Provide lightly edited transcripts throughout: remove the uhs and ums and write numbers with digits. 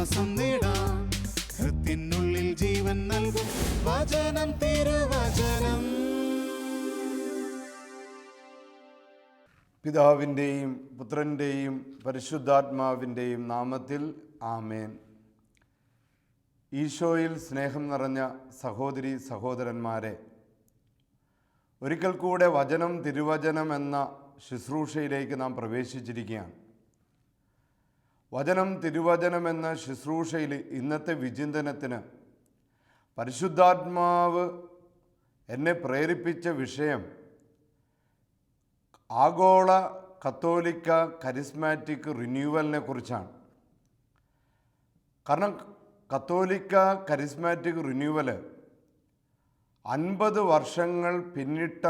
ആശ്വാസം നേടാം. ഹൃത്തിനുള്ളിൽ ജീവൻ നൽകും വചനം, തിരുവചനം. പിതാവിൻ്റെയും പുത്രൻ്റെയും പരിശുദ്ധാത്മാവിൻ്റെയും നാമത്തിൽ ആമേൻ. ഈശോയിൽ സ്നേഹം നിറഞ്ഞ സഹോദരി സഹോദരന്മാരെ, ഒരിക്കൽ കൂടെ വചനം തിരുവചനം എന്ന ശുശ്രൂഷയിലേക്ക് നാം പ്രവേശിച്ചിരിക്കുകയാണ്. വചനം തിരുവചനം എന്ന ശുശ്രൂഷയിൽ ഇന്നത്തെ വിചിന്തനത്തിന് പരിശുദ്ധാത്മാവ് എന്നെ പ്രേരിപ്പിച്ച വിഷയം ആഗോള കത്തോലിക്ക കരിസ്മാറ്റിക് റിന്യൂവലിനെ കുറിച്ചാണ്. കാരണം കത്തോലിക്ക കരിസ്മാറ്റിക് റിന്യൂവൽ 50 വർഷങ്ങൾ പിന്നിട്ട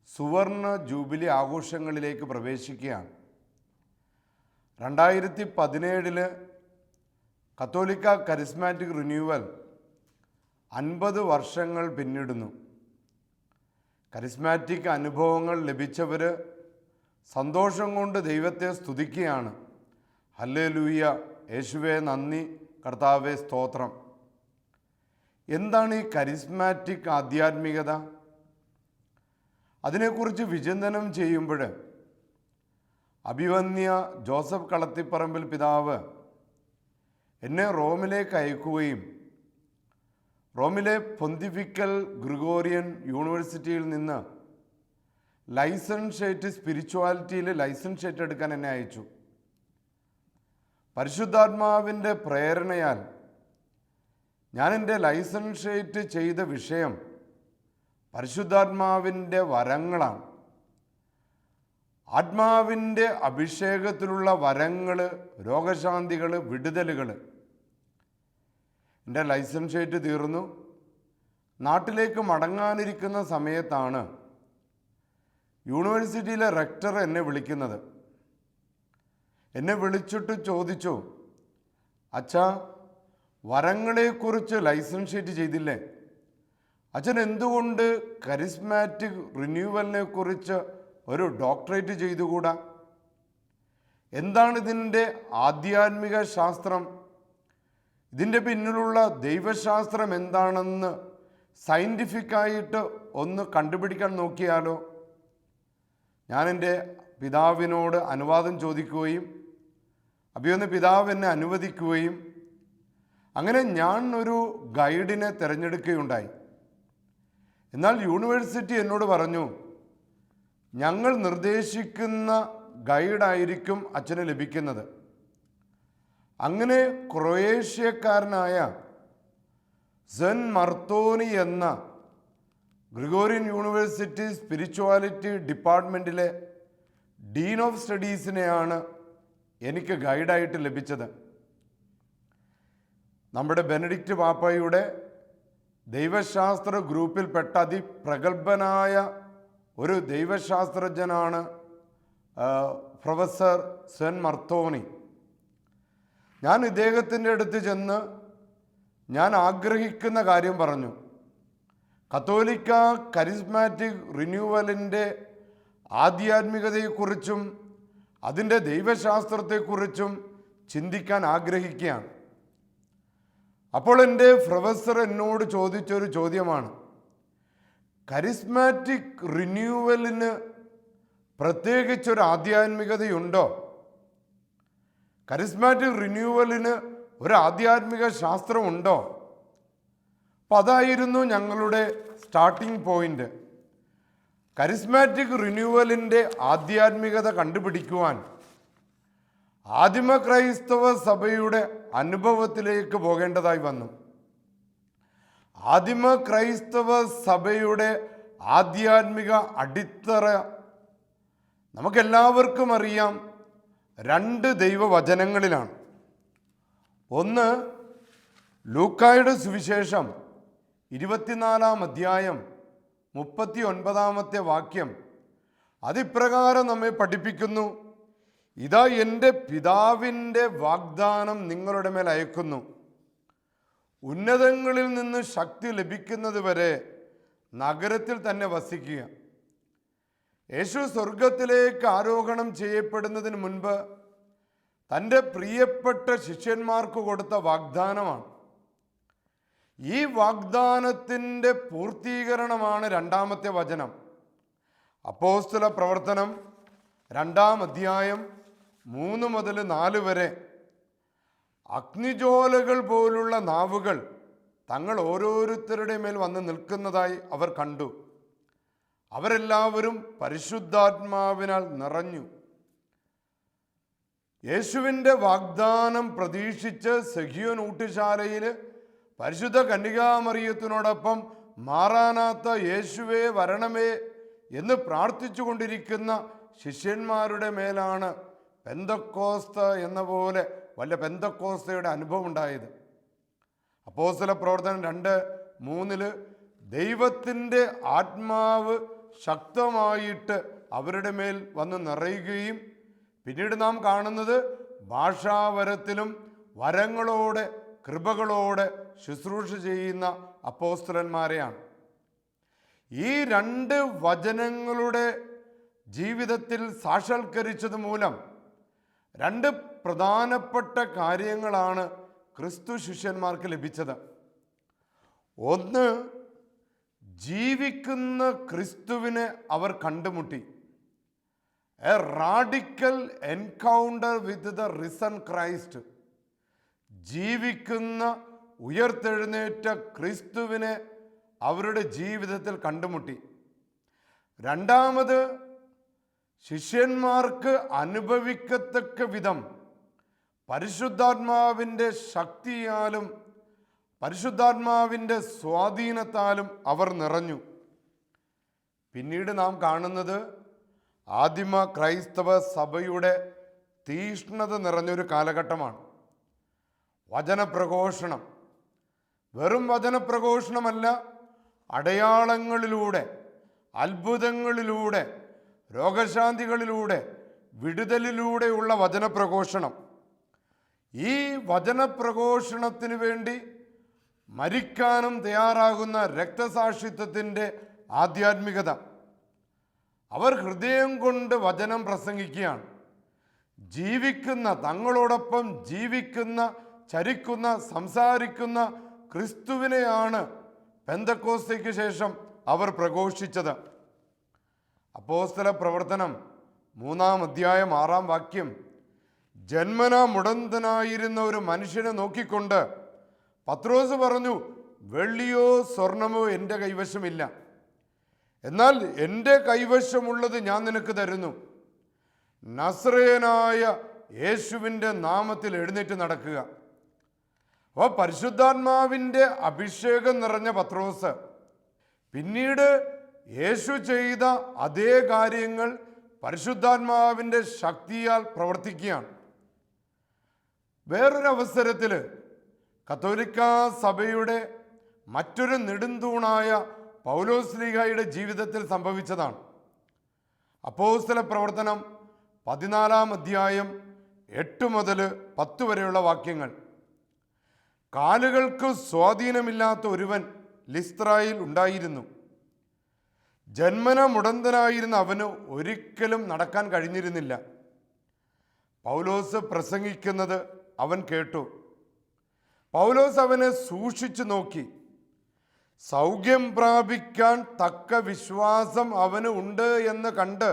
സുവർണ ജൂബിലി ആഘോഷങ്ങളിലേക്ക് പ്രവേശിക്കുകയാണ്. 2017 കത്തോലിക്ക കരിസ്മാറ്റിക് റിന്യൂവൽ 50 വർഷങ്ങൾ പിന്നിടുന്നു. കരിസ്മാറ്റിക് അനുഭവങ്ങൾ ലഭിച്ചവർ സന്തോഷം കൊണ്ട് ദൈവത്തെ സ്തുതിക്കുകയാണ്. ഹല്ലേലൂയ, യേശുവേ നന്ദി, കർത്താവേ സ്തോത്രം. എന്താണ് ഈ കരിസ്മാറ്റിക് ആധ്യാത്മികത? അതിനെക്കുറിച്ച് വിചിന്തനം ചെയ്യുമ്പോൾ അഭിവന്യ ജോസഫ് കളത്തിപ്പറമ്പിൽ പിതാവ് എന്നെ റോമിലേക്ക് അയക്കുകയും റോമിലെ പൊന്തിഫിക്കൽ ഗ്രിഗോറിയൻ യൂണിവേഴ്സിറ്റിയിൽ നിന്ന് ലൈസൻഷ്യേറ്റ് സ്പിരിച്വാലിറ്റിയിൽ ലൈസൻഷ്യേറ്റ് എടുക്കാൻ എന്നെ അയച്ചു. പരിശുദ്ധാത്മാവിൻ്റെ പ്രേരണയാൽ ഞാൻ എൻ്റെ ലൈസൻഷ്യേറ്റ് ചെയ്ത വിഷയം പരിശുദ്ധാത്മാവിൻ്റെ വരങ്ങളാണ്. ആത്മാവിൻ്റെ അഭിഷേകത്തിലുള്ള വരങ്ങൾ, രോഗശാന്തികൾ, വിടുതലുകൾ. എൻ്റെ ലൈസൻഷ്യേറ്റ് തീർന്നു. നാട്ടിലേക്ക് മടങ്ങാനിരിക്കുന്ന സമയത്താണ് യൂണിവേഴ്സിറ്റിയിലെ റെക്ടർ എന്നെ വിളിക്കുന്നത്. എന്നെ വിളിച്ചിട്ട് ചോദിച്ചു, അച്ഛാ, വരങ്ങളെക്കുറിച്ച് ലൈസൻഷ്യേറ്റ് ചെയ്തില്ലേ? അച്ഛൻ എന്തുകൊണ്ട് കരിസ്മാറ്റിക് റിന്യൂവലിനെ കുറിച്ച് ഒരു ഡോക്ടറേറ്റ് ചെയ്തുകൂടാ? എന്താണ് ഇതിൻ്റെ ആധ്യാത്മിക ശാസ്ത്രം? ഇതിൻ്റെ പിന്നിലുള്ള ദൈവശാസ്ത്രം എന്താണെന്ന് സയൻറ്റിഫിക്കായിട്ട് ഒന്ന് കണ്ടുപിടിക്കാൻ നോക്കിയാലോ? ഞാൻ എൻ്റെ പിതാവിനോട് അനുവാദം ചോദിക്കുകയും അഭിയൊന്ന് പിതാവ് എന്നെ അനുവദിക്കുകയും അങ്ങനെ ഞാൻ ഒരു ഗൈഡിനെ തിരഞ്ഞെടുക്കുകയുണ്ടായി. എന്നാൽ യൂണിവേഴ്സിറ്റി എന്നോട് പറഞ്ഞു, ഞങ്ങൾ നിർദ്ദേശിക്കുന്ന ഗൈഡായിരിക്കും അച്ഛന് ലഭിക്കുന്നത്. അങ്ങനെ ക്രൊയേഷ്യക്കാരനായ സെൻ മർത്തോനി എന്ന ഗ്രിഗോറിയൻ യൂണിവേഴ്സിറ്റി സ്പിരിച്വാലിറ്റി ഡിപ്പാർട്ട്മെൻറ്റിലെ ഡീൻ ഓഫ് സ്റ്റഡീസിനെയാണ് എനിക്ക് ഗൈഡായിട്ട് ലഭിച്ചത്. നമ്മുടെ ബെനഡിക്റ്റ് പാപ്പയുടെ ദൈവശാസ്ത്ര ഗ്രൂപ്പിൽപ്പെട്ട അതിപ്രഗത്ഭനായ ഒരു ദൈവശാസ്ത്രജ്ഞനാണ് പ്രൊഫസർ സെൻ മർത്തോനി. ഞാൻ ഇദ്ദേഹത്തിൻ്റെ അടുത്ത് ചെന്ന് ഞാൻ ആഗ്രഹിക്കുന്ന കാര്യം പറഞ്ഞു. കത്തോലിക്ക കരിസ്മാറ്റിക് റിന്യൂവലിൻ്റെ ആധ്യാത്മികതയെക്കുറിച്ചും അതിൻ്റെ ദൈവശാസ്ത്രത്തെക്കുറിച്ചും ചിന്തിക്കാൻ ആഗ്രഹിക്കുകയാണ്. അപ്പോൾ എൻ്റെ പ്രൊഫസർ എന്നോട് ചോദിച്ചൊരു ചോദ്യമാണ്, കരിസ്മാറ്റിക് റിന്യൂവലിന് പ്രത്യേകിച്ചൊരു ആധ്യാത്മികതയുണ്ടോ? കരിസ്മാറ്റിക് റിന്യൂവലിന് ഒരു ആധ്യാത്മിക ശാസ്ത്രമുണ്ടോ? അപ്പം അതായിരുന്നു ഞങ്ങളുടെ സ്റ്റാർട്ടിംഗ് പോയിന്റ്. കരിസ്മാറ്റിക് റിന്യൂവലിൻ്റെ ആധ്യാത്മികത കണ്ടുപിടിക്കുവാൻ ആദിമ ക്രൈസ്തവ സഭയുടെ അനുഭവത്തിലേക്ക് പോകേണ്ടതായി വന്നു. ആദിമ ക്രൈസ്തവ സഭയുടെ ആധ്യാത്മിക അടിത്തറ നമുക്കെല്ലാവർക്കും അറിയാം, 2 ദൈവവചനങ്ങളിലാണ്. ഒന്ന് ലൂക്കായുടെ സുവിശേഷം 24-ാം അധ്യായം 39-ാമത്തെ വാക്യം. അതിപ്രകാരം നമ്മെ പഠിപ്പിക്കുന്നു, ഇതാ എൻ്റെ പിതാവിൻ്റെ വാഗ്ദാനം നിങ്ങളുടെ മേൽ അയക്കുന്നു, ഉന്നതങ്ങളിൽ നിന്ന് ശക്തി ലഭിക്കുന്നത് വരെ നഗരത്തിൽ തന്നെ വസിക്കുക. യേശു സ്വർഗത്തിലേക്ക് ആരോഹണം ചെയ്യപ്പെടുന്നതിന് മുൻപ് തൻ്റെ പ്രിയപ്പെട്ട ശിഷ്യന്മാർക്ക് കൊടുത്ത വാഗ്ദാനമാണ്. ഈ വാഗ്ദാനത്തിൻ്റെ പൂർത്തീകരണമാണ് രണ്ടാമത്തെ വചനം. അപ്പോസ്തല പ്രവർത്തനം 2-ാം അധ്യായം 3 മുതൽ 4 വരെ. അഗ്നിജ്വാലകൾ പോലുള്ള നാവുകൾ തങ്ങൾ ഓരോരുത്തരുടെ മേൽ വന്ന് നിൽക്കുന്നതായി അവർ കണ്ടു. അവരെല്ലാവരും പരിശുദ്ധാത്മാവിനാൽ നിറഞ്ഞു. യേശുവിൻ്റെ വാഗ്ദാനം പ്രതീക്ഷിച്ച് സെഖിയോൻ ഊട്ടുശാലയിൽ പരിശുദ്ധ കന്യകാമറിയത്തിനോടൊപ്പം മാറാനാത്ത യേശുവേ വരണമേ എന്ന് പ്രാർത്ഥിച്ചു കൊണ്ടിരിക്കുന്ന ശിഷ്യന്മാരുടെ മേലാണ് പെന്തക്കോസ്ത എന്ന പോലെ വല്ല പെന്തക്കോസ്തയുടെ അനുഭവം ഉണ്ടായത്. അപ്പോസ്തല പ്രവർത്തനം 2:3 ദൈവത്തിൻ്റെ ആത്മാവ് ശക്തമായിട്ട് അവരുടെ മേൽ വന്ന് നിറയുകയും പിന്നീട് നാം കാണുന്നത് ഭാഷാവരത്തിലും വരങ്ങളോടെ കൃപകളോടെ ശുശ്രൂഷ ചെയ്യുന്ന അപ്പോസ്തലന്മാരെയാണ്. ഈ 2 വചനങ്ങളുടെ ജീവിതത്തിൽ സാക്ഷാത്കരിച്ചത് മൂലം 2 പ്രധാനപ്പെട്ട കാര്യങ്ങളാണ് ക്രിസ്തു ശിഷ്യന്മാർക്ക് ലഭിച്ചത്. ഒന്ന്, ജീവിക്കുന്ന ക്രിസ്തുവിനെ അവർ കണ്ടുമുട്ടി. A radical encounter with the risen Christ. ജീവിക്കുന്ന ഉയർത്തെഴുന്നേറ്റ ക്രിസ്തുവിനെ അവരുടെ ജീവിതത്തിൽ കണ്ടുമുട്ടി. രണ്ടാമത്, ശിഷ്യന്മാർക്ക് അനുഭവിക്കത്തക്ക വിധം പരിശുദ്ധാത്മാവിൻ്റെ ശക്തിയാലും പരിശുദ്ധാത്മാവിൻ്റെ സ്വാധീനത്താലും അവർ നിറഞ്ഞു. പിന്നീട് നാം കാണുന്നത് ആദിമ ക്രൈസ്തവ സഭയുടെ തീഷ്ണത നിറഞ്ഞൊരു കാലഘട്ടമാണ്. വചനപ്രഘോഷണം. വെറും വചനപ്രഘോഷണമല്ല, അടയാളങ്ങളിലൂടെ, അത്ഭുതങ്ങളിലൂടെ, രോഗശാന്തികളിലൂടെ, വിടുതലിലൂടെയുള്ള വചനപ്രഘോഷണം. ഈ വചനപ്രഘോഷണത്തിന് വേണ്ടി മരിക്കാനും തയ്യാറാകുന്ന രക്തസാക്ഷിത്വത്തിൻ്റെ ആധ്യാത്മികത. അവർ ഹൃദയം കൊണ്ട് വചനം പ്രസംഗിക്കുകയാണ്. ജീവിക്കുന്ന, തങ്ങളോടൊപ്പം ജീവിക്കുന്ന, ചരിക്കുന്ന, സംസാരിക്കുന്ന ക്രിസ്തുവിനെയാണ് പെന്തക്കോസ്തയ്ക്ക് ശേഷം അവർ പ്രഘോഷിച്ചത്. അപ്പോസ്തല പ്രവർത്തനം 3-ാം അധ്യായം 6-ാം വാക്യം. ജന്മനാ മുടന്തനായിരുന്ന ഒരു മനുഷ്യനെ നോക്കിക്കൊണ്ട് പത്രോസ് പറഞ്ഞു, വെള്ളിയോ സ്വർണമോ എൻ്റെ കൈവശമില്ല, എന്നാൽ എൻ്റെ കൈവശമുള്ളത് ഞാൻ നിനക്ക് തരുന്നു. നസ്രയനായ യേശുവിൻ്റെ നാമത്തിൽ എഴുന്നേറ്റ് നടക്കുക. അപ്പോൾ പരിശുദ്ധാത്മാവിൻ്റെ അഭിഷേകം നിറഞ്ഞ പത്രോസ് പിന്നീട് യേശു ചെയ്ത അതേ കാര്യങ്ങൾ പരിശുദ്ധാത്മാവിൻ്റെ ശക്തിയാൽ പ്രവർത്തിക്കുകയാണ്. വേറൊരവസരത്തിൽ കത്തോലിക്ക സഭയുടെ മറ്റൊരു നെടുന്തൂണായ പൗലോസ്ലീഹായുടെ ജീവിതത്തിൽ സംഭവിച്ചതാണ്. അപ്പോസ്തല പ്രവർത്തനം 14-ാം അധ്യായം 8 മുതൽ 10 വരെയുള്ള വാക്യങ്ങൾ. കാലുകൾക്ക് സ്വാധീനമില്ലാത്ത ഒരുവൻ ലിസ്ത്രായിൽ ഉണ്ടായിരുന്നു. ജന്മന മുടന്തനായിരുന്ന അവന് ഒരിക്കലും നടക്കാൻ കഴിഞ്ഞിരുന്നില്ല. പൗലോസ് പ്രസംഗിക്കുന്നത് അവൻ കേട്ടു. പൗലോസ് അവനെ സൂക്ഷിച്ചു നോക്കി. സൗഖ്യം പ്രാപിക്കാൻ തക്ക വിശ്വാസം അവന് ഉണ്ട് എന്ന് കണ്ട്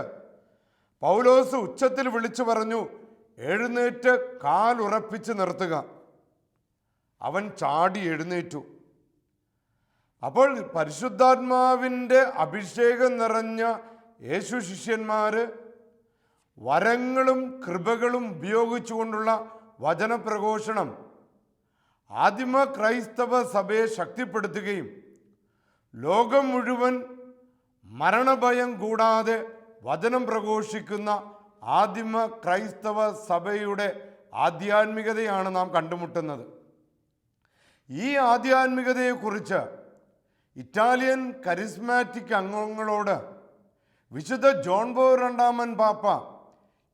പൗലോസ് ഉച്ചത്തിൽ വിളിച്ചു പറഞ്ഞു, എഴുന്നേറ്റ് കാലുറപ്പിച്ച് നിർത്തുക. അവൻ ചാടി എഴുന്നേറ്റു. അപ്പോൾ പരിശുദ്ധാത്മാവിൻ്റെ അഭിഷേകം നിറഞ്ഞ യേശു ശിഷ്യന്മാര് വരങ്ങളും കൃപകളും ഉപയോഗിച്ചുകൊണ്ടുള്ള വചനപ്രഘോഷണം ആദിമ ക്രൈസ്തവ സഭയെ ശക്തിപ്പെടുത്തുകയും ലോകം മുഴുവൻ മരണഭയം കൂടാതെ വചനം പ്രഘോഷിക്കുന്ന ആദിമ ക്രൈസ്തവ സഭയുടെ ആധ്യാത്മികതയാണ് നാം കണ്ടുമുട്ടുന്നത്. ഈ ആധ്യാത്മികതയെക്കുറിച്ച് ഇറ്റാലിയൻ കരിസ്മാറ്റിക് അംഗങ്ങളോട് വിശുദ്ധ ജോൺ പോൾ രണ്ടാമൻ പാപ്പ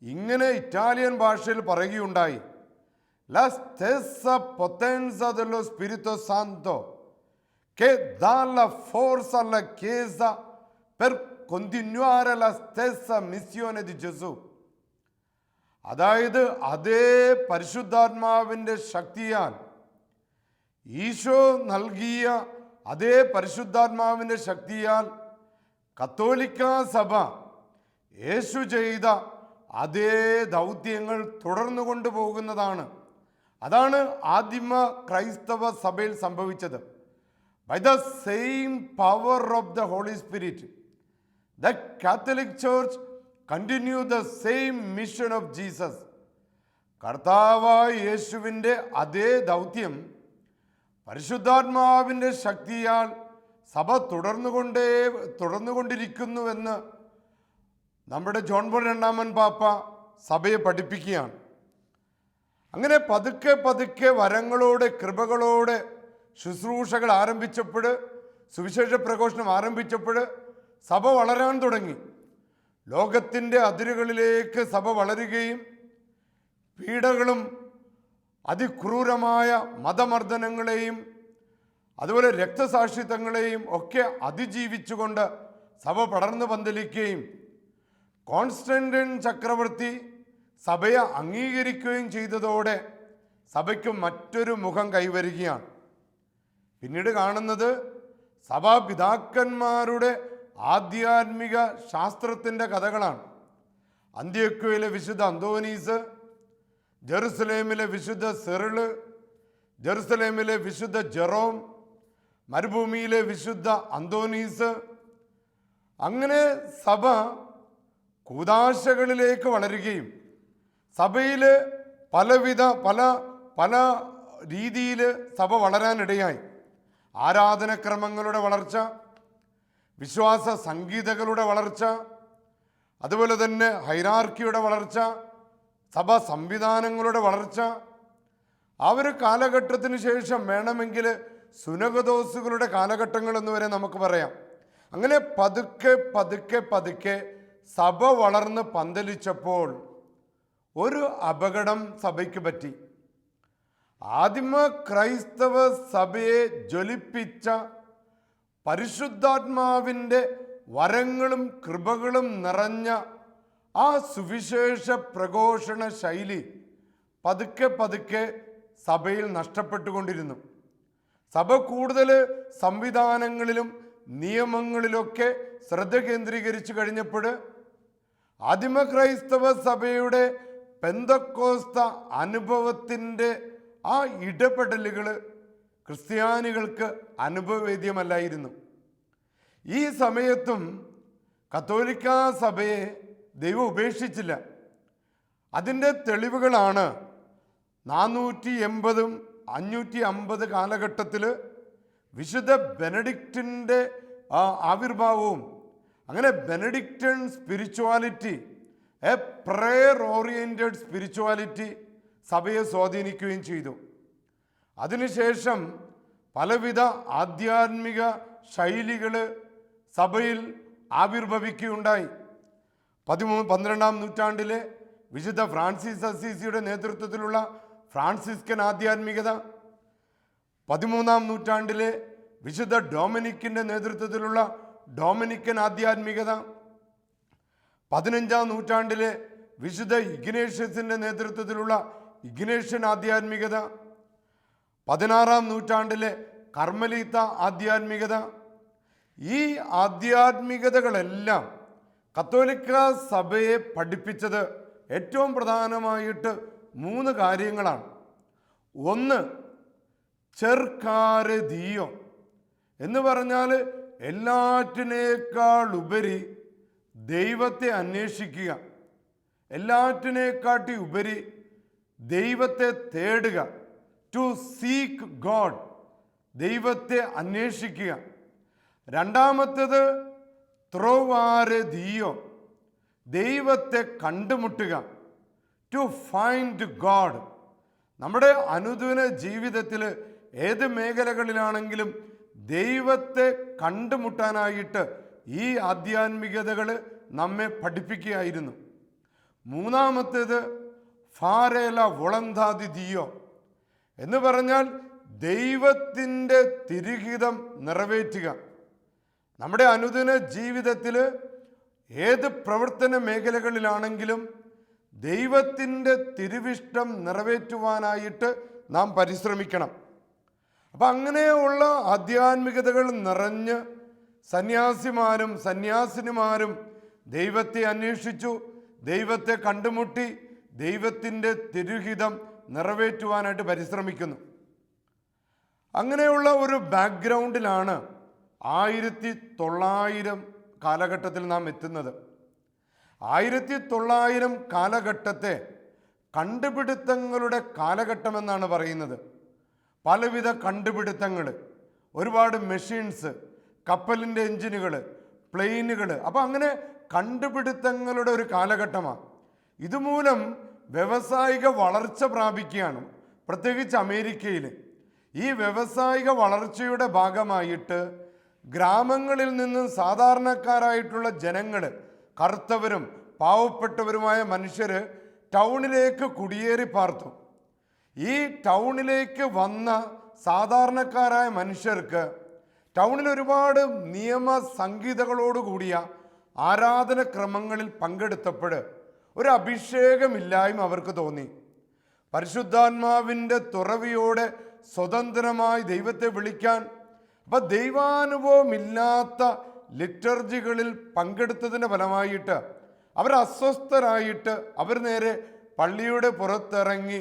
ഇങ്ങനെ ഇറ്റാലിയൻ ഭാഷയിൽ പറയുകയുണ്ടായി, La stessa potenza dello Spirito Santo che dà la forza alla Chiesa per continuare la stessa missione di Gesù. അതായത് അതേ പരിശുദ്ധാത്മാവിൻ്റെ ശക്തിയാൽ, ഈശോ നൽകിയ അതേ പരിശുദ്ധാത്മാവിൻ്റെ ശക്തിയാൽ കത്തോലിക്കാ സഭ യേശു ചെയ്ത അതേ ദൗത്യങ്ങൾ തുടർന്നു കൊണ്ടുപോകുന്നതാണ്. അതാണ് ആദിമ ക്രൈസ്തവ സഭയിൽ സംഭവിച്ചത്. By the same power of the holy Spirit, the Catholic Church continue the same mission of Jesus. കർത്താവായ യേശുവിൻ്റെ അതേ ദൗത്യം പരിശുദ്ധാത്മാവിൻ്റെ ശക്തിയാൽ സഭ തുടർന്നുകൊണ്ടിരിക്കുന്നുവെന്ന് നമ്മുടെ ജോൺ പോൾ രണ്ടാമൻ പാപ്പ സഭയെ പഠിപ്പിക്കുകയാണ്. അങ്ങനെ പതുക്കെ പതുക്കെ വരങ്ങളോടെ കൃപകളോടെ ശുശ്രൂഷകൾ ആരംഭിച്ചപ്പോൾ, സുവിശേഷ പ്രഘോഷണം ആരംഭിച്ചപ്പോൾ സഭ വളരാൻ തുടങ്ങി. ലോകത്തിൻ്റെ അതിരുകളിലേക്ക് സഭ വളരുകയും പീഡകളും അതിക്രൂരമായ മതമർദ്ദനങ്ങളെയും അതുപോലെ രക്തസാക്ഷിത്വങ്ങളെയും ഒക്കെ അതിജീവിച്ചുകൊണ്ട് സഭ പടർന്നു പന്തലിക്കുകയും കോൺസ്റ്റന്റൈൻ ചക്രവർത്തി സഭയെ അംഗീകരിക്കുകയും ചെയ്തതോടെ സഭയ്ക്ക് മറ്റൊരു മുഖം കൈവരികയാണ്. പിന്നീട് കാണുന്നത് സഭാപിതാക്കന്മാരുടെ ആധ്യാത്മിക ശാസ്ത്രത്തിൻ്റെ കഥകളാണ്. അന്ത്യോക്യയിലെ വിശുദ്ധ അന്തോനീസ്, ജെറുസലേമിലെ വിശുദ്ധ സിറിള്, ജെറുസലേമിലെ വിശുദ്ധ ജെറോം, മരുഭൂമിയിലെ വിശുദ്ധ അന്തോനീസ്. അങ്ങനെ സഭ കൂദാശകളിലേക്ക് വളരുകയും സഭയിൽ പല രീതിയിൽ സഭ വളരാനിടയായി. ആരാധനക്രമങ്ങളുടെ വളർച്ച, വിശ്വാസ സംഗീതകളുടെ വളർച്ച, അതുപോലെ തന്നെ ഹൈറാർക്കിയുടെ വളർച്ച, സഭാ സംവിധാനങ്ങളുടെ വളർച്ച. ആ ഒരു കാലഘട്ടത്തിന് ശേഷം വേണമെങ്കിൽ സുനകദോസുകളുടെ കാലഘട്ടങ്ങൾ എന്ന് വരെ നമുക്ക് പറയാം. അങ്ങനെ പതുക്കെ പതുക്കെ പതുക്കെ സഭ വളർന്ന് പന്തലിച്ചപ്പോൾ ഒരു അപകടം സഭയ്ക്ക് പറ്റി. ആദിമ ക്രൈസ്തവ സഭയെ ജ്വലിപ്പിച്ച പരിശുദ്ധാത്മാവിൻ്റെ വരങ്ങളും കൃപകളും നിറഞ്ഞ ആ സുവിശേഷ പ്രഘോഷണ ശൈലി പതുക്കെ പതുക്കെ സഭയിൽ നഷ്ടപ്പെട്ടുകൊണ്ടിരുന്നു. സഭ കൂടുതൽ സംവിധാനങ്ങളിലും നിയമങ്ങളിലൊക്കെ ശ്രദ്ധ കേന്ദ്രീകരിച്ചു കഴിഞ്ഞപ്പോൾ ആദിമ ക്രൈസ്തവ സഭയുടെ പെന്തക്കോസ്ത അനുഭവത്തിൻ്റെ ആ ഇടപെടലുകൾ ക്രിസ്ത്യാനികൾക്ക് അനുഭവവേദ്യമല്ലായിരുന്നു. ഈ സമയത്തും കത്തോലിക്കാ സഭയെ ദൈവം ഉപേക്ഷിച്ചില്ല. അതിൻ്റെ തെളിവുകളാണ് 480 550 കാലഘട്ടത്തിൽ വിശുദ്ധ ബെനഡിക്റ്റിൻ്റെ ആവിർഭാവവും. അങ്ങനെ Benedictine spirituality, a prayer oriented spirituality സഭയെ സ്വാധീനിക്കുകയും ചെയ്തു. അതിനുശേഷം പലവിധ ആധ്യാത്മിക ശൈലികൾ സഭയിൽ ആവിർഭവിക്കുകയുണ്ടായി. 12-ാം നൂറ്റാണ്ടിലെ വിശുദ്ധ ഫ്രാൻസിസ് അസീസിയുടെ നേതൃത്വത്തിലുള്ള ഫ്രാൻസിസ്കൻ ആധ്യാത്മികത, 13-ാം നൂറ്റാണ്ടിലെ വിശുദ്ധ ഡൊമിനിക്കിൻ്റെ നേതൃത്വത്തിലുള്ള ഡൊമിനിക്കൻ ആധ്യാത്മികത, 15-ാം നൂറ്റാണ്ടിലെ വിശുദ്ധ ഇഗ്നേഷ്യസിൻ്റെ നേതൃത്വത്തിലുള്ള ഇഗ്നേഷ്യൻ ആധ്യാത്മികത, 16-ാം നൂറ്റാണ്ടിലെ കർമ്മലീത്ത ആധ്യാത്മികത. ഈ ആധ്യാത്മികതകളെല്ലാം കത്തോലിക്ക സഭയെ പഠിപ്പിച്ചത് ഏറ്റവും പ്രധാനമായിട്ട് 3 കാര്യങ്ങളാണ്. ഒന്ന്, ചെർക്കാരെ ദീയോ എന്ന് പറഞ്ഞാൽ എല്ലാറ്റിനേക്കാൾ ഉപരി ദൈവത്തെ അന്വേഷിക്കുക, എല്ലാറ്റിനേക്കാട്ടി ഉപരി ദൈവത്തെ തേടുക, ടു സീക്ക് ഗോഡ്, ദൈവത്തെ അന്വേഷിക്കുക. രണ്ടാമത്തേത് ത്രോവാരെ ദീയോ, ദൈവത്തെ കണ്ടുമുട്ടുക, ടു ഫൈൻഡ് ഗോഡ്. നമ്മുടെ അനുദിന ജീവിതത്തിൽ ഏത് മേഖലകളിലാണെങ്കിലും ദൈവത്തെ കണ്ടുമുട്ടാനായിട്ട് ഈ ആധ്യാത്മികതകൾ നമ്മെ പഠിപ്പിക്കുകയായിരുന്നു. മൂന്നാമത്തേത് ഫാരേല വൊളന്താതി ദിയോ എന്ന് പറഞ്ഞാൽ ദൈവത്തിൻ്റെ തിരുഹിതം നിറവേറ്റുക. നമ്മുടെ അനുദിന ജീവിതത്തിൽ ഏത് പ്രവർത്തന മേഖലകളിലാണെങ്കിലും ദൈവത്തിൻ്റെ തിരുവിഷ്ടം നിറവേറ്റുവാനായിട്ട് നാം പരിശ്രമിക്കണം. അപ്പം അങ്ങനെയുള്ള ആധ്യാത്മികതകൾ നിറഞ്ഞ് സന്യാസിമാരും സന്യാസിനിമാരും ദൈവത്തെ അന്വേഷിച്ചു, ദൈവത്തെ കണ്ടുമുട്ടി, ദൈവത്തിൻ്റെ തിരുഹിതം നിറവേറ്റുവാനായിട്ട് പരിശ്രമിക്കുന്നു. അങ്ങനെയുള്ള ഒരു ബാക്ക്ഗ്രൗണ്ടിലാണ് 1900 കാലഘട്ടത്തിൽ നാം എത്തുന്നത്. 1900 കാലഘട്ടത്തെ കണ്ടുപിടുത്തങ്ങളുടെ കാലഘട്ടമെന്നാണ് പറയുന്നത്. പലവിധ കണ്ടുപിടുത്തങ്ങൾ, ഒരുപാട് മെഷീൻസ്, കപ്പലിൻ്റെ എഞ്ചിനുകൾ, പ്ലെയിനുകൾ. അപ്പം അങ്ങനെ കണ്ടുപിടുത്തങ്ങളുടെ ഒരു കാലഘട്ടമാണ്. ഇതുമൂലം വ്യാവസായിക വളർച്ച പ്രാപിക്കുകയാണ്, പ്രത്യേകിച്ച് അമേരിക്കയിൽ. ഈ വ്യാവസായിക വളർച്ചയുടെ ഭാഗമായിട്ട് ഗ്രാമങ്ങളിൽ നിന്നും സാധാരണക്കാരായിട്ടുള്ള ജനങ്ങൾ, കറുത്തവരും പാവപ്പെട്ടവരുമായ മനുഷ്യർ ടൗണിലേക്ക് കുടിയേറി പാർത്തു. ഈ ടൗണിലേക്ക് വന്ന സാധാരണക്കാരായ മനുഷ്യർക്ക് ടൗണിൽ ഒരുപാട് നിയമ സംഹിതകളോടുകൂടിയ ആരാധനക്രമങ്ങളിൽ പങ്കെടുത്തപ്പോൾ ഒരു അഭിഷേകമില്ലായ്മ അവർക്ക് തോന്നി. പരിശുദ്ധാത്മാവിൻ്റെ തുറവിയോടെ സ്വതന്ത്രമായി ദൈവത്തെ വിളിക്കാൻ, അപ്പം ദൈവാനുഭവമില്ലാത്ത ലിറ്റർജികളിൽ പങ്കെടുത്തതിൻ്റെ ഫലമായിട്ട് അവർ അസ്വസ്ഥരായിട്ട് അവർ നേരെ പള്ളിയുടെ പുറത്തിറങ്ങി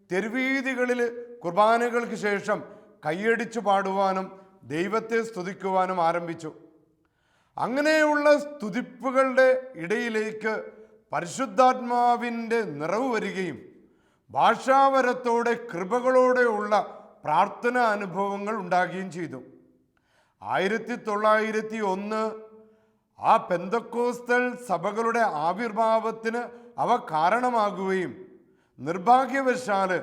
തെരുവീതികളിൽ കുർബാനകൾക്ക് ശേഷം കൈയടിച്ചു പാടുവാനും ദൈവത്തെ സ്തുതിക്കുവാനും ആരംഭിച്ചു. അങ്ങനെയുള്ള സ്തുതിപ്പുകളുടെ ഇടയിലേക്ക് പരിശുദ്ധാത്മാവിൻ്റെ നിറവ് വരികയും ഭാഷാവരത്തോടെ കൃപകളോടെയുള്ള പ്രാർത്ഥനാ അനുഭവങ്ങൾ ഉണ്ടാകുകയും ചെയ്തു. 1901 ആ പെന്തക്കോസ്തൽ സഭകളുടെ ആവിർഭാവത്തിന് അവ കാരണമാകുകയും നിർഭാഗ്യവശാല്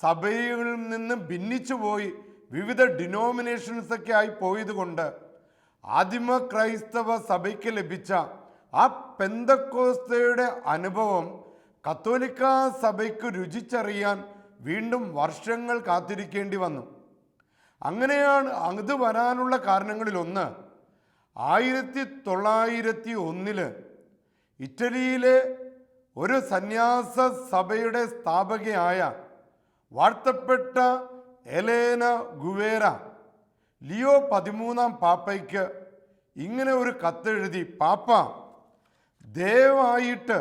സഭയിൽ നിന്ന് ഭിന്നിച്ചു പോയി വിവിധ ഡിനോമിനേഷൻസൊക്കെ ആയി പോയതുകൊണ്ട് ആദിമ ക്രൈസ്തവ സഭയ്ക്ക് ലഭിച്ച ആ പെന്തക്കോസ്തയുടെ അനുഭവം കത്തോലിക്ക സഭയ്ക്ക് രുചിച്ചറിയാൻ വീണ്ടും വർഷങ്ങൾ കാത്തിരിക്കേണ്ടി വന്നു. അങ്ങനെയാണ് അത് വരാനുള്ള കാരണങ്ങളിലൊന്ന്, 1901 ഇറ്റലിയിലെ ഒരു സന്യാസ സഭയുടെ സ്ഥാപകയായ വാഴ്ത്തപ്പെട്ട എലേന ഗുവേര ലിയോ 13 പാപ്പയ്ക്ക് ഇങ്ങനെ ഒരു കത്തെഴുതി: പാപ്പ, ദയവായിട്ട്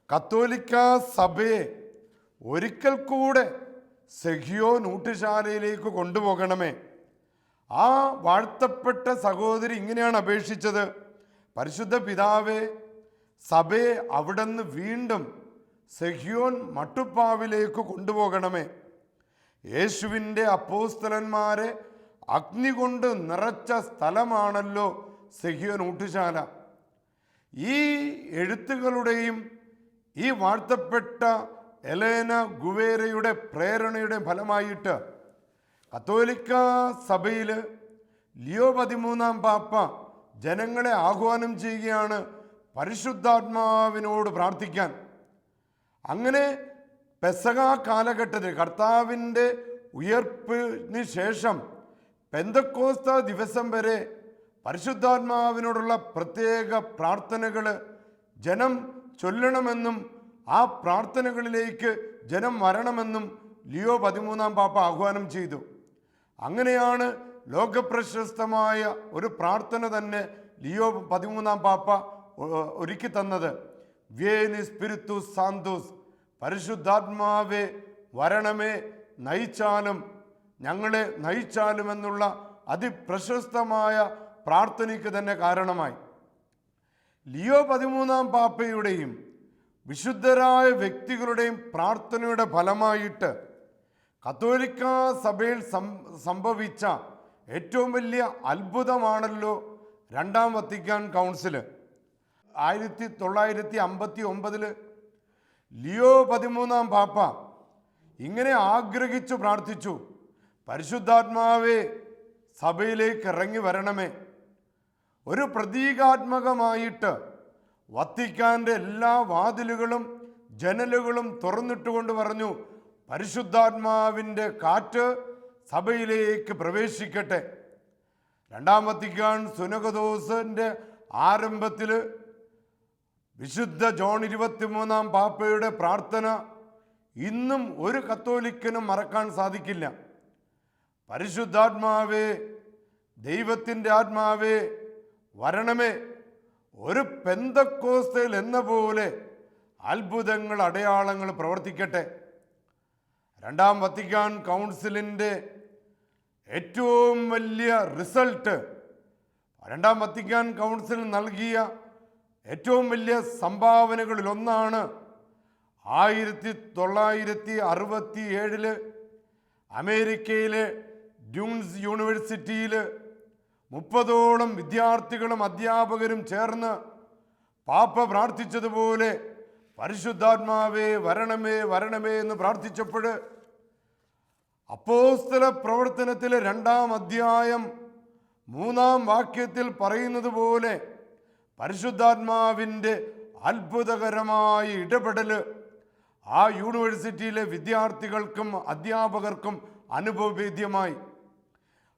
കത്തോലിക്ക സഭയെ ഒരിക്കൽ കൂടെ സെഹിയോൻ ഊട്ടുശാലയിലേക്ക് കൊണ്ടുപോകണമേ. ആ വാഴ്ത്തപ്പെട്ട സഹോദരി ഇങ്ങനെയാണ് അപേക്ഷിച്ചത്: പരിശുദ്ധ പിതാവേ, സഭയെ അവിടുന്ന് വീണ്ടും സെഹിയോൻ മട്ടുപ്പാവിലേക്ക് കൊണ്ടുപോകണമേ. യേശുവിൻ്റെ അപ്പോസ്തലന്മാരെ അഗ്നി കൊണ്ട് നിറച്ച സ്ഥലമാണല്ലോ സെഹിയോൻ ഊട്ടുശാല. ഈ എഴുത്തുകളുടെയും ഈ വാഴ്ത്തപ്പെട്ട എലേന ഗുവേരയുടെ പ്രേരണയുടെ ഫലമായിട്ട് കത്തോലിക്ക സഭയിൽ ലിയോ 13 പാപ്പ ജനങ്ങളെ ആഹ്വാനം ചെയ്യുകയാണ് പരിശുദ്ധാത്മാവിനോട് പ്രാർത്ഥിക്കാൻ. അങ്ങനെ പെസഹ കാലഘട്ടത്തിൽ കർത്താവിൻ്റെ ഉയർപ്പിന് ശേഷം പെന്തക്കോസ്ത ദിവസം വരെ പരിശുദ്ധാത്മാവിനോടുള്ള പ്രത്യേക പ്രാർത്ഥനകൾ ജനം ചൊല്ലണമെന്നും ആ പ്രാർത്ഥനകളിലേക്ക് ജനം വരണമെന്നും ലിയോ 13 പാപ്പ ആഹ്വാനം ചെയ്തു. അങ്ങനെയാണ് ലോകപ്രശസ്തമായ ഒരു പ്രാർത്ഥന തന്നെ ലിയോ 13 പാപ്പ ഒരുക്കി തന്നത്: വിയേനി സ്പിരിത്തുസ് സാന്തോസ്, പരിശുദ്ധാത്മാവേ വരണമേ, നയിച്ചാലും ഞങ്ങളെ നയിച്ചാലും എന്നുള്ള അതിപ്രശസ്തമായ പ്രാർത്ഥനയ്ക്ക് തന്നെ കാരണമായി. ലിയോ 13 പാപ്പയുടെയും വിശുദ്ധരായ വ്യക്തികളുടെയും പ്രാർത്ഥനയുടെ ഫലമായിട്ട് കത്തോലിക്ക സഭയിൽ സംഭവിച്ച ഏറ്റവും വലിയ അത്ഭുതമാണല്ലോ രണ്ടാം വത്തിക്കാൻ കൗൺസിൽ. 1959 ലിയോ 13 പാപ്പ ഇങ്ങനെ ആഗ്രഹിച്ചു പ്രാർത്ഥിച്ചു: പരിശുദ്ധാത്മാവേ സഭയിലേക്ക് ഇറങ്ങി വരണമേ. ഒരു പ്രതീകാത്മകമായിട്ട് വത്തിക്കാൻ്റെ എല്ലാ വാതിലുകളും ജനലുകളും തുറന്നിട്ടുകൊണ്ട് പറഞ്ഞു: പരിശുദ്ധാത്മാവിൻ്റെ കാറ്റ് സഭയിലേക്ക് പ്രവേശിക്കട്ടെ. രണ്ടാം വത്തിക്കാൻ സുനകദോസിൻ്റെ ആരംഭത്തിൽ വിശുദ്ധ ജോൺ 23 പാപ്പയുടെ പ്രാർത്ഥന ഇന്നും ഒരു കത്തോലിക്കനും മറക്കാൻ സാധിക്കില്ല. പരിശുദ്ധാത്മാവേ, ദൈവത്തിൻ്റെ ആത്മാവേ വരണമേ, ഒരു പെന്തക്കോസ്തയിൽ എന്ന പോലെ അത്ഭുതങ്ങൾ, അടയാളങ്ങൾ പ്രവർത്തിക്കട്ടെ. രണ്ടാം വത്തിക്കാൻ കൗൺസിലിൻ്റെ ഏറ്റവും വലിയ റിസൾട്ട്, രണ്ടാം വത്തിക്കാൻ കൗൺസിൽ നൽകിയ ഏറ്റവും വലിയ സംഭാവനകളിലൊന്നാണ് 1967 അമേരിക്കയിലെ ഡ്യൂൺസ് യൂണിവേഴ്സിറ്റിയിൽ 30ഓളം വിദ്യാർത്ഥികളും അധ്യാപകരും ചേർന്ന് പാപ്പ പ്രാർത്ഥിച്ചതുപോലെ പരിശുദ്ധാത്മാവേ വരണമേ വരണമേ എന്ന് പ്രാർത്ഥിച്ചപ്പോൾ അപ്പോസ്തല പ്രവർത്തനത്തിലെ 2-ാം അധ്യായം 3-ാം വാക്യത്തിൽ പറയുന്നത് പോലെ പരിശുദ്ധാത്മാവിൻ്റെ അത്ഭുതകരമായ ഇടപെടൽ ആ യൂണിവേഴ്സിറ്റിയിലെ വിദ്യാർത്ഥികൾക്കും അധ്യാപകർക്കും അനുഭവവേദ്യമായി.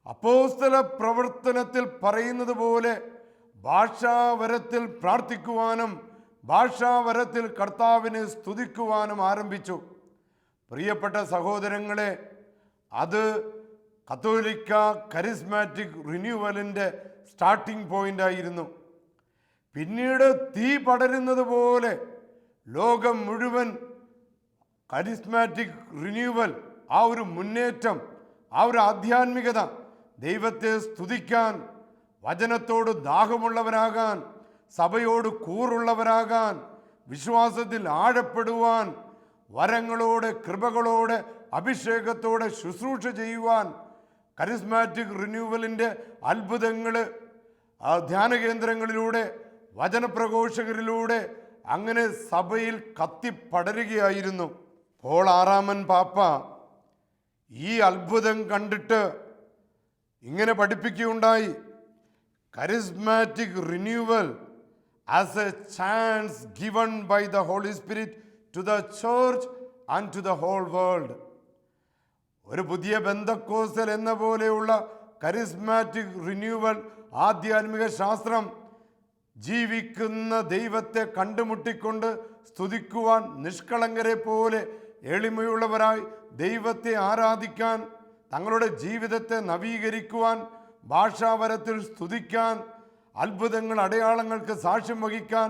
അപ്പോസ്തല പ്രവർത്തനത്തിൽ പറയുന്നത് പോലെ ഭാഷാവരത്തിൽ പ്രാർത്ഥിക്കുവാനും ഭാഷാവരത്തിൽ കർത്താവിനെ സ്തുതിക്കുവാനും ആരംഭിച്ചു. പ്രിയപ്പെട്ട സഹോദരങ്ങളെ, അത് കത്തോലിക്ക കരിസ്മാറ്റിക് റിന്യൂവലിൻ്റെ സ്റ്റാർട്ടിംഗ് പോയിൻ്റായിരുന്നു. പിന്നീട് തീ പടരുന്നത് പോലെ ലോകം മുഴുവൻ കരിസ്മാറ്റിക് റിന്യൂവൽ, ആ ഒരു മുന്നേറ്റം, ആ ഒരു ആധ്യാത്മികത, ദൈവത്തെ സ്തുതിക്കാൻ, വചനത്തോട് ദാഹമുള്ളവരാകാൻ, സഭയോട് കൂറുള്ളവരാകാൻ, വിശ്വാസത്തിൽ ആഴപ്പെടുവാൻ, വരങ്ങളോടെ കൃപകളോടെ അഭിഷേകത്തോടെ ശുശ്രൂഷ ചെയ്യുവാൻ കരിസ്മാറ്റിക് റിന്യൂവലിൻ്റെ അത്ഭുതങ്ങൾ ധ്യാന കേന്ദ്രങ്ങളിലൂടെ, വചനപ്രഘോഷകരിലൂടെ അങ്ങനെ സഭയിൽ കത്തിപ്പടരുകയായിരുന്നു. പോൾ 6-ാമൻ പാപ്പ ഈ അത്ഭുതം കണ്ടിട്ട് ഇങ്ങനെ പഠിപ്പിക്കുകയുണ്ടായി: charismatic renewal as a chance given by the holy spirit to the church and to the whole world. ഒരു പുതിയ പെന്തക്കോസ്തൽ എന്ന പോലെയുള്ള കരിസ്മാറ്റിക് റിന്യൂവൽ ആധ്യാത്മിക ശാസ്ത്രം ജീവിക്കുന്ന ദൈവത്തെ കണ്ടുമുട്ടിക്കൊണ്ട് സ്തുതിക്കുവാൻ, നിഷ്കളങ്കരെ പോലെ എളിമയുള്ളവരായി ദൈവത്തെ ആരാധിക്കാൻ, തങ്ങളുടെ ജീവിതത്തെ നവീകരിക്കുവാൻ, ഭാഷാവരത്തിൽ സ്തുതിക്കാൻ, അത്ഭുതങ്ങൾ അടയാളങ്ങൾക്ക് സാക്ഷ്യം വഹിക്കാൻ,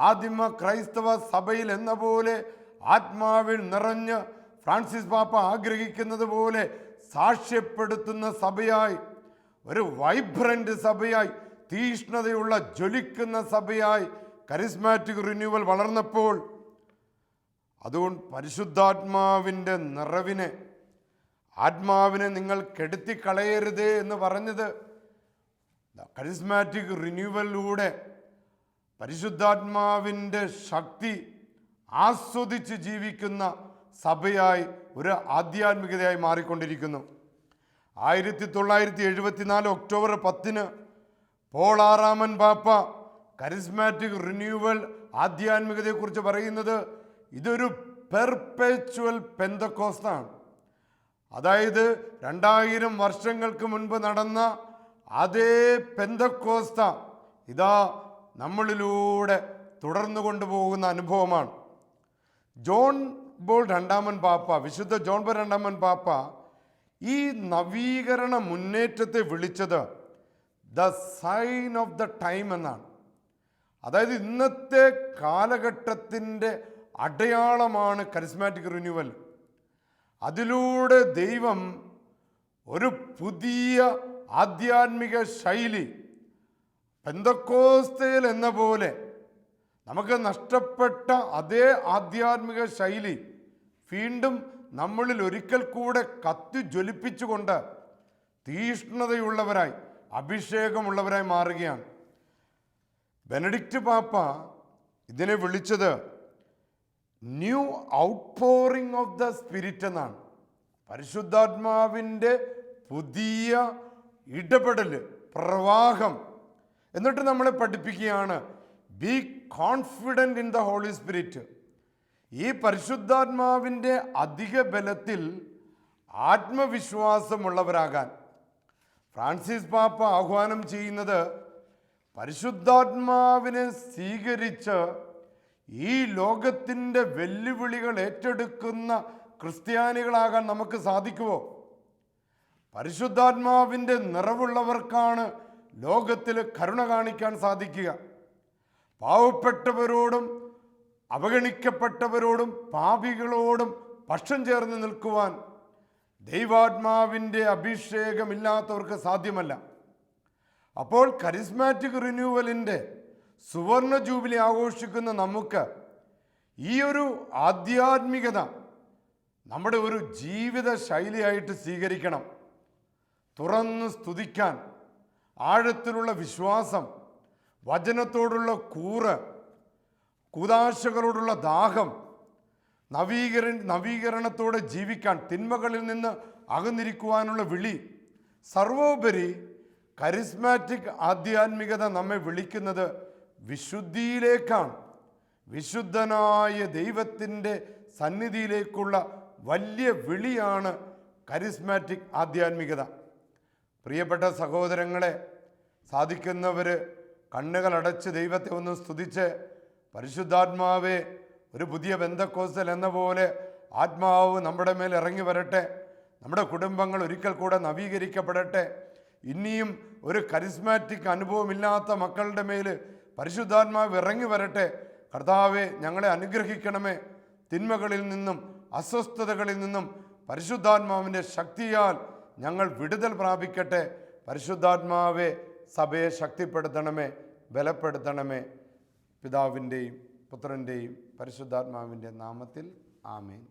ആദിമ ക്രൈസ്തവ സഭയിൽ എന്ന പോലെ ആത്മാവിൽ നിറഞ്ഞ് ഫ്രാൻസിസ് പാപ്പ ആഗ്രഹിക്കുന്നത് പോലെ സാക്ഷ്യപ്പെടുത്തുന്ന സഭയായി, ഒരു വൈബ്രന്റ് സഭയായി, തീഷ്ണതയുള്ള ജ്വലിക്കുന്ന സഭയായി കരിസ്മാറ്റിക് റിന്യൂവൽ വളർന്നപ്പോൾ, അതുകൊണ്ട് പരിശുദ്ധാത്മാവിൻ്റെ നിറവിനെ, ആത്മാവിനെ നിങ്ങൾ കെടുത്തിക്കളയരുതേ എന്ന് പറഞ്ഞത് കരിസ്മാറ്റിക് റിന്യൂവലിലൂടെ പരിശുദ്ധാത്മാവിൻ്റെ ശക്തി ആസ്വദിച്ച് ജീവിക്കുന്ന സഭയായി, ഒരു ആധ്യാത്മികതയായി മാറിക്കൊണ്ടിരിക്കുന്നു. 1974 ഒക്ടോബർ 10 പോൾ 6-ാമൻ പാപ്പ കരിസ്മാറ്റിക് റിന്യൂവൽ ആധ്യാത്മികതയെക്കുറിച്ച് പറയുന്നത് ഇതൊരു പെർപെച്വൽ പെന്തക്കോസ്താണ്. അതായത് 2000 വർഷങ്ങൾക്ക് മുൻപ് നടന്ന അതേ പെന്തക്കോസ്ത ഇതാ നമ്മളിലൂടെ തുടർന്നു കൊണ്ടുപോകുന്ന അനുഭവമാണ്. ജോൺ ബോൾ 2-ാമൻ പാപ്പ, വിശുദ്ധ ജോൺ ബോൾ 2-ാമൻ പാപ്പ ഈ നവീകരണ മുന്നേറ്റത്തെ വിളിച്ചത് the sign of the time എന്നാണ്. അതായത് ഇന്നത്തെ കാലഘട്ടത്തിൻ്റെ അടയാളമാണ് കരിസ്മാറ്റിക് റിന്യൂവൽ. അതിലൂടെ ദൈവം ഒരു പുതിയ ആധ്യാത്മിക ശൈലി, പെന്തക്കോസ്തയിൽ എന്ന പോലെ നമുക്ക് നഷ്ടപ്പെട്ട അതേ ആധ്യാത്മിക ശൈലി വീണ്ടും നമ്മളിൽ ഒരിക്കൽ കൂടെ കത്തി ജ്വലിപ്പിച്ചുകൊണ്ട് തീഷ്ണതയുള്ളവരായി, അഭിഷേകമുള്ളവരായി മാറുകയാണ്. ബെനഡിക്റ്റ് പാപ്പ ഇതിനെ വിളിച്ചത് new outpouring of the spirit എന്നാണ്. പരിശുദ്ധാത്മാവിൻ്റെ പുതിയ ഇടപെടൽ, പ്രവാഹം. എന്നിട്ട് നമ്മളെ പഠിപ്പിക്കുകയാണ് be confident in the holy Spirit. ഈ പരിശുദ്ധാത്മാവിൻ്റെ അധിക ബലത്തിൽ ആത്മവിശ്വാസമുള്ളവരാകാൻ ഫ്രാൻസിസ് പാപ്പ ആഹ്വാനം ചെയ്യുന്നത് പരിശുദ്ധാത്മാവിനെ സ്വീകരിച്ച് ഈ ലോകത്തിൻ്റെ വെല്ലുവിളികൾ ഏറ്റെടുക്കുന്ന ക്രിസ്ത്യാനികളാകാൻ നമുക്ക് സാധിക്കുമോ? പരിശുദ്ധാത്മാവിൻ്റെ നിറവുള്ളവർക്കാണ് ലോകത്തിൽ കരുണ കാണിക്കാൻ സാധിക്കുക. പാവപ്പെട്ടവരോടും അവഗണിക്കപ്പെട്ടവരോടും പാപികളോടും പക്ഷം ചേർന്ന് നിൽക്കുവാൻ ദൈവാത്മാവിൻ്റെ അഭിഷേകമില്ലാത്തവർക്ക് സാധ്യമല്ല. അപ്പോൾ കരിസ്മാറ്റിക് റിന്യൂവലിൻ്റെ സുവർണ ജൂബിലി ആഘോഷിക്കുന്ന നമുക്ക് ഈ ഒരു ആധ്യാത്മികത നമ്മുടെ ഒരു ജീവിത ശൈലിയായിട്ട് സ്വീകരിക്കണം. തുറന്ന് സ്തുതിക്കാൻ, ആഴത്തിലുള്ള വിശ്വാസം, വചനത്തോടുള്ള കൂറ്, കൂദാശകളോടുള്ള ദാഹം, നവീകരണത്തോടെ ജീവിക്കാൻ, തിന്മകളിൽ നിന്ന് അകന്നിരിക്കുവാനുള്ള വിളി, സർവോപരി കരിസ്മാറ്റിക് ആധ്യാത്മികത നമ്മെ വിളിക്കുന്നത് വിശുദ്ധിയിലേക്കാണ്. വിശുദ്ധനായ ദൈവത്തിൻ്റെ സന്നിധിയിലേക്കുള്ള വലിയ വിളിയാണ് കരിസ്മാറ്റിക് ആധ്യാത്മികത. പ്രിയപ്പെട്ട സഹോദരങ്ങളെ, സാധിക്കുന്നവർ കണ്ണുകളടച്ച് ദൈവത്തെ ഒന്ന് സ്തുതിച്ച്, പരിശുദ്ധാത്മാവേ, ഒരു പുതിയ പെന്തക്കോസ്തൽ എന്ന പോലെ ആത്മാവ് നമ്മുടെ മേൽ ഇറങ്ങി വരട്ടെ. നമ്മുടെ കുടുംബങ്ങൾ ഒരിക്കൽ കൂടെ നവീകരിക്കപ്പെടട്ടെ. ഇനിയും ഒരു കരിസ്മാറ്റിക് അനുഭവമില്ലാത്ത മക്കളുടെ മേൽ പരിശുദ്ധാത്മാവ് ഇറങ്ങി വരട്ടെ. കർത്താവെ, ഞങ്ങളെ അനുഗ്രഹിക്കണമേ. തിന്മകളിൽ നിന്നും അസ്വസ്ഥതകളിൽ നിന്നും പരിശുദ്ധാത്മാവിൻ്റെ ശക്തിയാൽ ഞങ്ങൾ വിടുതൽ പ്രാപിക്കട്ടെ. പരിശുദ്ധാത്മാവെ, സഭയെ ശക്തിപ്പെടുത്തണമേ, ബലപ്പെടുത്തണമേ. പിതാവിൻ്റെയും പുത്രൻ്റെയും പരിശുദ്ധാത്മാവിൻ്റെ നാമത്തിൽ ആമേൻ.